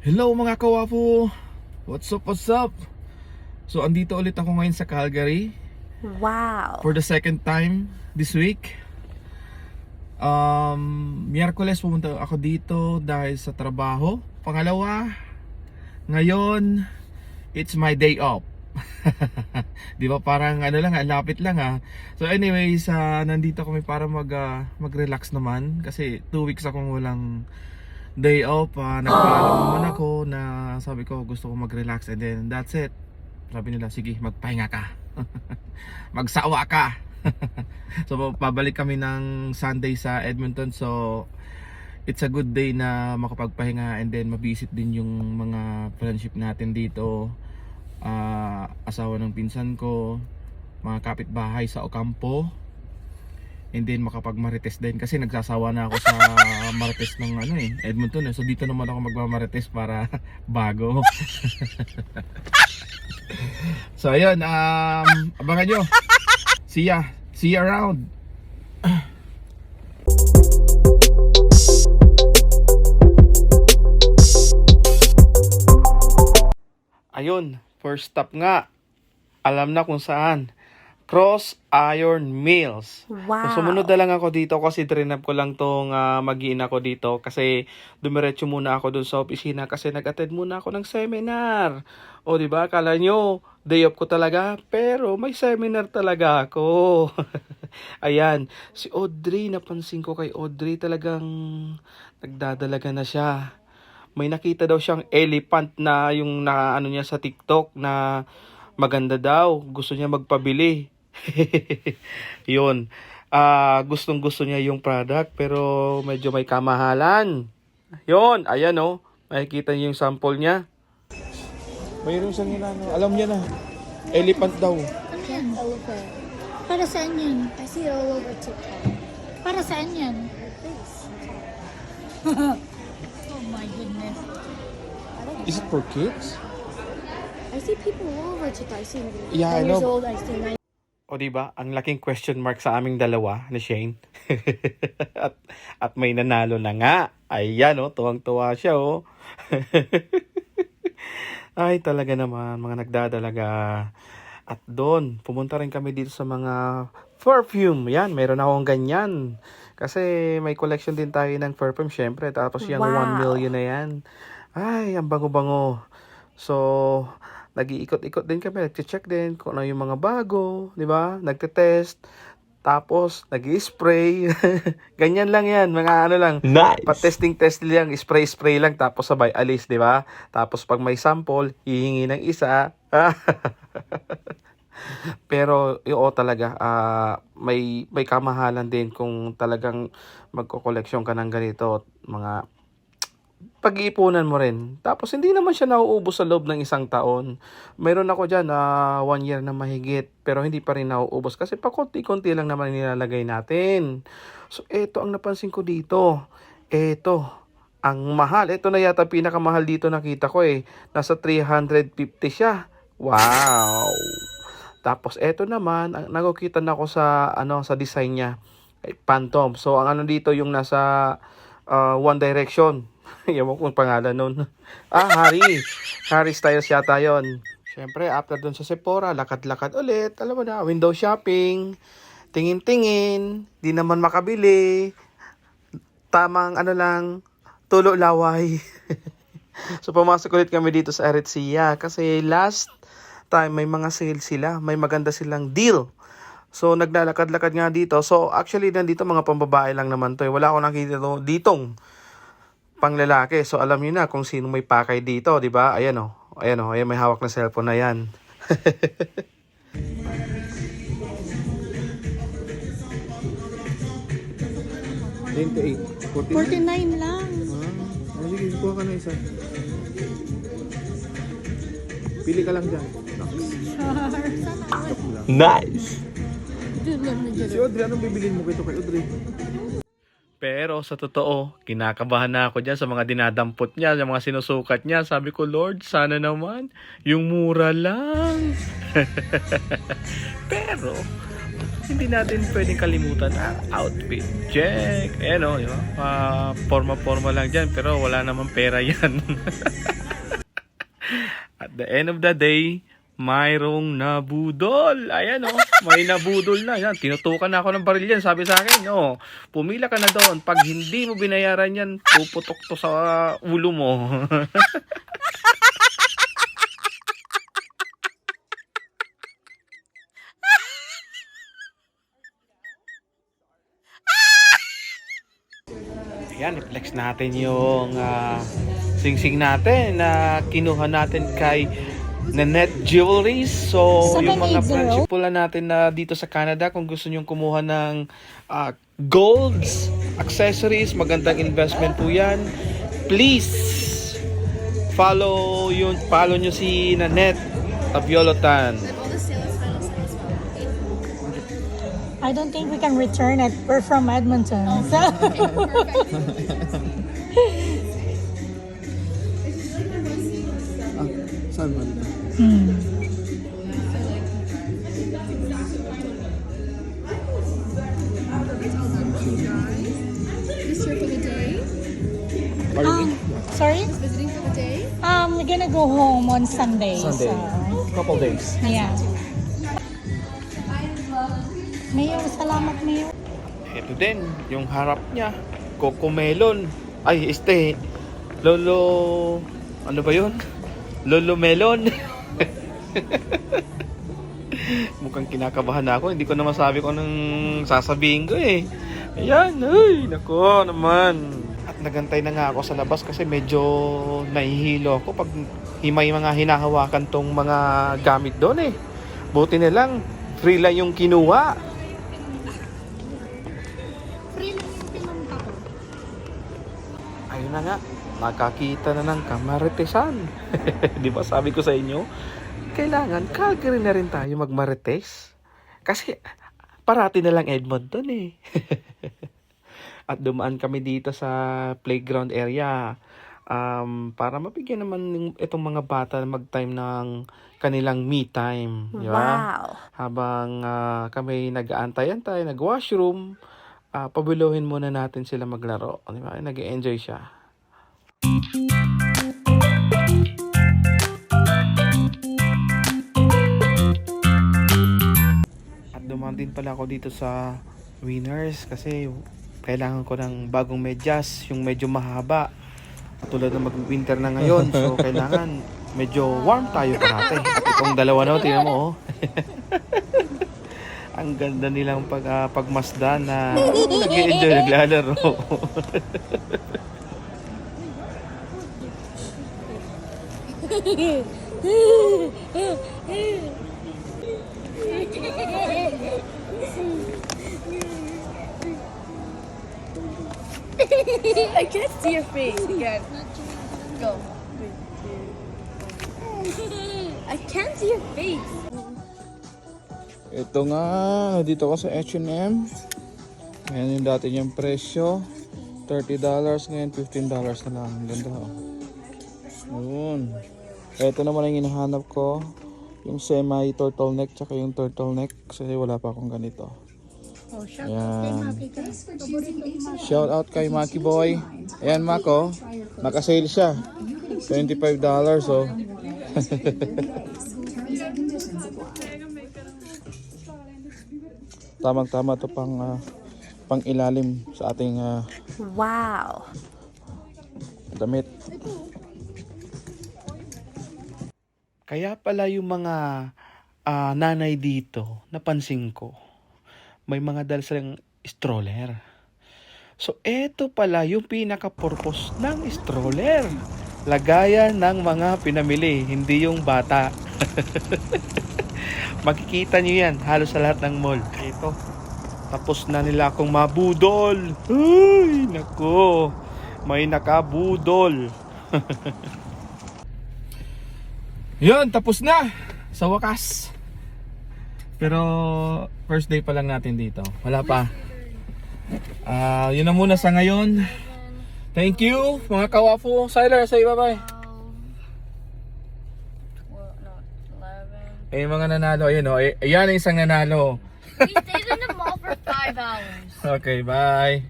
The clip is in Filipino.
Hello mga kawapo! What's up, what's up? So andito ulit ako ngayon sa Calgary Wow. for the second time this week. Miyerkules pumunta ako dito dahil sa trabaho. Pangalawa, ngayon it's my day off. Di ba parang ano lang, lapit lang ha. So anyways, nandito kami para mag-relax naman kasi 2 weeks akong walang day off. Nagpaalam naman ako na sabi ko gusto ko mag-relax and then that's it. Sabi nila, sige, magpahinga ka. Magsawa ka. So pabalik kami ng Sunday sa Edmonton. So it's a good day na makapagpahinga and then mabisit din yung mga friendship natin dito. Asawa ng pinsan ko, mga kapitbahay sa Ocampo. And then makapag-marites din kasi nagsasawa na ako sa marites ng Edmonton. So dito naman ako magmamarites para bago. So ayun, abangan nyo. See ya around. Ayun, first stop nga. Alam na kung saan. Cross Iron Mills. Wow. So, sumunod na lang ako dito kasi trinap ko lang tong mag-iin ako dito kasi dumiretso muna ako dun sa opisina kasi nag-attend muna ako ng seminar. O di ba, akala nyo day off ko talaga pero may seminar talaga ako. Ayan, si Audrey, napansin ko kay Audrey talagang nagdadalaga na siya. May nakita daw siyang elephant na yung ano niya sa TikTok na maganda daw. Gusto niya magpabili. Yun. Gustong gusto niya yung product pero medyo may kamahalan. Yun. Ayan o. Makikita niyo yung sample niya. Mayroon siyang alam niya na. Elephant daw. Ano yan? Elephant. Para saan yan? I see it all over TikTok. Para saan yan? Oh my goodness. Is it for kids? I see people all over TikTok. I see Yeah, I 10 years know. old. I see 9. O diba, ang laking question mark sa aming dalawa ni Shane. at may nanalo na nga. Ayan o, tuwang-tuwa siya o. Ay, talaga naman, mga nagdadalaga. At doon, pumunta rin kami dito sa mga perfume. Yan, meron akong ganyan. Kasi may collection din tayo ng perfume, syempre. Tapos yung 1 million na yan. Ay, ang bango-bango. So, nag-iikot-ikot din kami, nag-check din kung ano yung mga bago, di ba? Nagte-test, tapos nag-i-spray. Ganyan lang yan, mga ano lang. Nice. Pa-testing lang, spray lang, tapos sabay alis, di ba? Tapos pag may sample, hihingi ng isa. Pero yung talaga, may kamahalan din kung talagang magko-collection ka ng ganito, mga pag-iipunan mo rin. Tapos hindi naman siya nauubos sa loob ng 1 taon. Meron ako dyan 1 year na mahigit. Pero hindi pa rin nauubos kasi pa konti-konti lang naman nilalagay natin. So eto ang napansin ko dito. Eto, ang mahal. Eto na yata pinakamahal dito nakita ko eh. Nasa 350 siya. Wow! Tapos eto naman, nagkukita na ako sa sa design niya. Phantom. So ang ano dito yung nasa One Direction. Yaman ko ang pangalan nun. Harry Styles yata yun. Siyempre, after dun sa Sephora, lakad-lakad ulit. Alam mo na, window shopping, tingin-tingin, di naman makabili. Tamang tulo laway. So, pumasok ulit kami dito sa Aritzia kasi last time may mga sale sila. May maganda silang deal. So, naglalakad-lakad nga dito. So, actually, nandito mga pambabae lang naman to. Wala akong nakita ditong pang lalaki. So alam niyo na kung sino may pakay dito, 'di ba? Ayan oh. Ayan may hawak na cellphone na 'yan. 49 lang. Sige, kuha ka na isa. Pili ka lang dyan. Nice. Si Audrey, anong bibilin mo kay Audrey? Pero sa totoo, kinakabahan na ako dyan sa mga dinadampot niya, sa mga sinusukat niya. Sabi ko, Lord, sana naman, yung mura lang. Pero, hindi natin pwedeng kalimutan ang outfit check. Ayan o, di ba? Forma-forma lang dyan, pero wala namang pera yan. At the end of the day, mayroong nabudol. Ayan o, may nabudol na. Yan, tinutukan na ako ng baril yan. Sabi sa akin, pumila ka na doon. Pag hindi mo binayaran yan, puputok to sa ulo mo. Ayan, i-flex natin yung sing-sing natin na kinuha natin kay Nanette Jewelries. So, yung mga 780. friendship pula natin na dito sa Canada, kung gusto nyong kumuha ng golds, accessories, magandang investment po yan. Please, follow nyo si Nanette Abiolotan. I don't think we can return it. We're from Edmonton. So. Saan ba? Just here for the day? Sorry? Visiting for the day? We're gonna go home on Sunday. Sunday. So, Couple days. yeah. Mayor, salamat Mayor. Ito din, yung harap niya, Cocomelon. Ay, Lolo, ano ba yun? Lolo Melon. Mukhang kinakabahan ako, hindi ko na masabi kung anong sasabihin ko eh. Ayan, ay, nako naman. At nagantay na nga ako sa labas kasi medyo nahihilo ako pag may mga hinahawakan tong mga gamit doon eh. Buti na lang, free lang yung kinuha. Ayun na nga, nakakita na ng kamaritesan. Di ba sabi ko sa inyo, kailangan Calgary na rin tayo magmarites. Kasi parati na lang Edmonton eh. At dumaan kami dito sa playground area para mabigyan naman itong mga bata mag-time ng kanilang me time. Di ba? Wow. Habang kami nag-aantay-antay, nag-washroom, pabiluhin muna natin sila maglaro. Di ba? Nag-enjoy siya. At dumaan din pala ako dito sa Winners kasi kailangan ko ng bagong medyas, yung medyo mahaba. Tulad na mag-winter na ngayon, so kailangan medyo warm tayo parate. At itong dalawa na, tingnan mo oh. Ang ganda nilang pagmasdan na nag-i-enjoy, naglalaro. I can't see your face again. Go. I can't see your face. Ito nga, dito ko sa H&M. Ayan yung dati niyang presyo. $30, ngayon $15 na lang. Ang ganda oh. Yun. Ito naman ang hinahanap ko. Yung semi turtleneck tsaka yung turtleneck. Kasi wala pa akong ganito. Oh, shout Ayan. out Shout out kay Maki Boy. Ayan Mako. Naka-sale siya. $25 oh. Tamang-tama to pang ilalim sa ating Wow. damit. Kaya pala yung mga nanay dito, napansin ko, may mga dala silang stroller. So, eto pala yung pinaka-purpose ng stroller. Lagayan ng mga pinamili, hindi yung bata. Makikita nyo yan, halos sa lahat ng mall. Ito, tapos na nila akong mabudol. Ay, nako, may nakabudol. Yun, tapos na sa wakas. Pero first day pa lang natin dito. Wala pa. Yun na muna sa ngayon. Thank you mga kawafu. Siler, say bye-bye. Eh mga nanalo, ayun oh. Ayan ang isang nanalo. We stayed in the mall for 5 hours. Okay, bye.